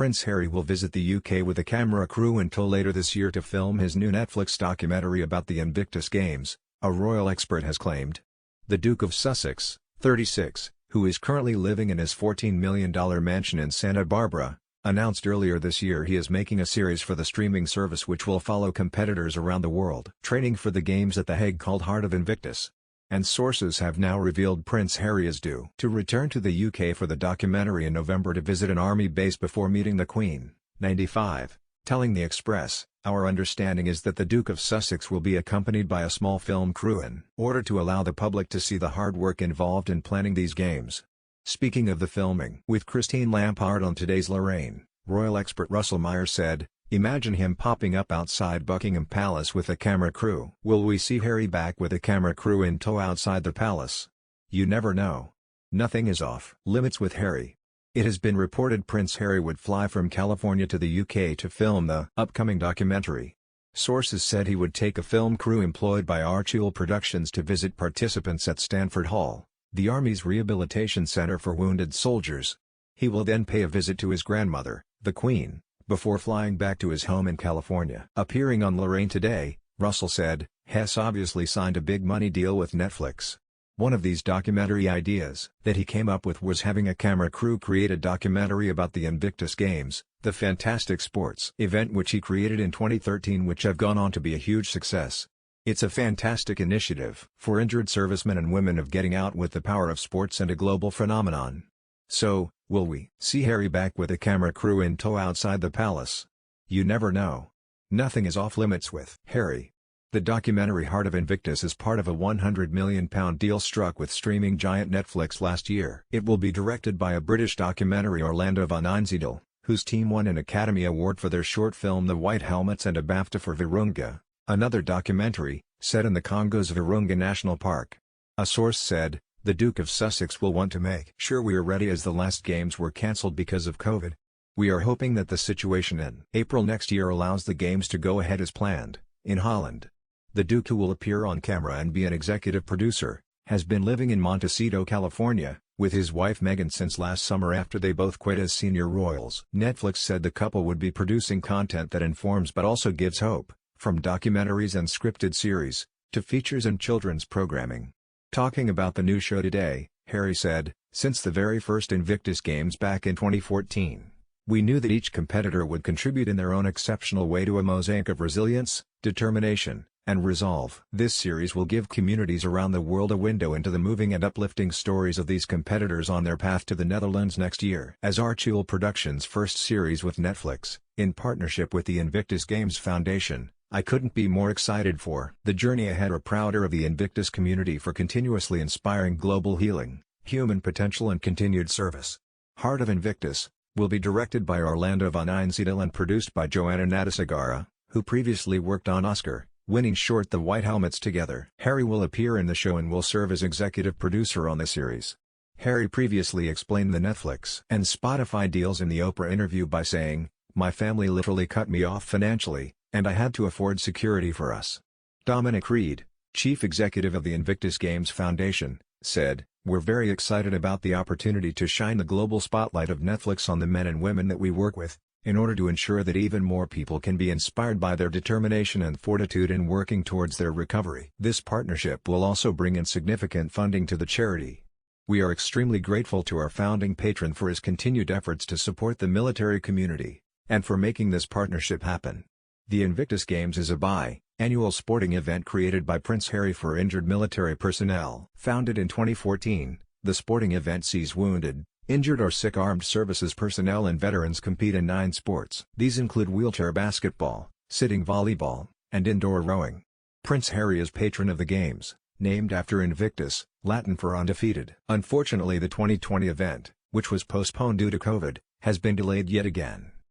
Prince Harry will visit the UK with a camera crew until later this year to film his new Netflix documentary about the Invictus Games, a royal expert has claimed. The Duke of Sussex, 36, who is currently living in his $14 million mansion in Santa Barbara, announced earlier this year he is making a series for the streaming service which will follow competitors around the world training for the games at The Hague called Heart of Invictus. And sources have now revealed Prince Harry is due to return to the UK for the documentary in November to visit an army base before meeting the Queen, 95, telling The Express, "Our understanding is that the Duke of Sussex will be accompanied by a small film crew in order to allow the public to see the hard work involved in planning these games." Speaking of the filming with Christine Lampard on Today's Lorraine, royal expert Russell Meyer said, "Imagine him popping up outside Buckingham Palace with a camera crew." Will we see Harry back with a camera crew in tow outside the palace? You never know. Nothing is off limits with Harry. It has been reported Prince Harry would fly from California to the UK to film the upcoming documentary. Sources said he would take a film crew employed by Archewell Productions to visit participants at Stanford Hall, the Army's rehabilitation center for wounded soldiers. He will then pay a visit to his grandmother, the Queen, before flying back to his home in California. Appearing on Lorraine Today, Russell said, "Hess obviously signed a big money deal with Netflix. One of these documentary ideas that he came up with was having a camera crew create a documentary about the Invictus Games, the fantastic sports event which he created in 2013 which have gone on to be a huge success. It's a fantastic initiative for injured servicemen and women of getting out with the power of sports and a global phenomenon." So, will we see Harry back with a camera crew in tow outside the palace? You never know. Nothing is off limits with Harry. The documentary Heart of Invictus is part of a £100 million deal struck with streaming giant Netflix last year. It will be directed by a British documentary Orlando van Einsiedel, whose team won an Academy Award for their short film The White Helmets and a BAFTA for Virunga, another documentary, set in the Congo's Virunga National Park. A source said, "The Duke of Sussex will want to make sure we are ready as the last games were cancelled because of COVID. We are hoping that the situation in April next year allows the games to go ahead as planned, in Holland." The Duke, who will appear on camera and be an executive producer, has been living in Montecito, California, with his wife Meghan since last summer after they both quit as senior royals. Netflix said the couple would be producing content that informs but also gives hope, from documentaries and scripted series, to features and children's programming. Talking about the new show today, Harry said, "Since the very first Invictus Games back in 2014, we knew that each competitor would contribute in their own exceptional way to a mosaic of resilience, determination, and resolve. This series will give communities around the world a window into the moving and uplifting stories of these competitors on their path to the Netherlands next year." As Archewell Productions' first series with Netflix, in partnership with the Invictus Games Foundation, I couldn't be more excited for the journey ahead or prouder of the Invictus community for continuously inspiring global healing, human potential and continued service. Heart of Invictus will be directed by Orlando van Einsiedel and produced by Joanna Natasagara, who previously worked on Oscar-winning short The White Helmets together. Harry will appear in the show and will serve as executive producer on the series. Harry previously explained the Netflix and Spotify deals in the Oprah interview by saying, "My family literally cut me off financially, and I had to afford security for us." Dominic Reed, chief executive of the Invictus Games Foundation, said, "We're very excited about the opportunity to shine the global spotlight of Netflix on the men and women that we work with, in order to ensure that even more people can be inspired by their determination and fortitude in working towards their recovery. This partnership will also bring in significant funding to the charity. We are extremely grateful to our founding patron for his continued efforts to support the military community, and for making this partnership happen." The Invictus Games is a bi-annual sporting event created by Prince Harry for injured military personnel. Founded in 2014, the sporting event sees wounded, injured or sick armed services personnel and veterans compete in 9 sports. These include wheelchair basketball, sitting volleyball, and indoor rowing. Prince Harry is patron of the Games, named after Invictus, Latin for undefeated. Unfortunately, the 2020 event, which was postponed due to COVID, has been delayed yet again.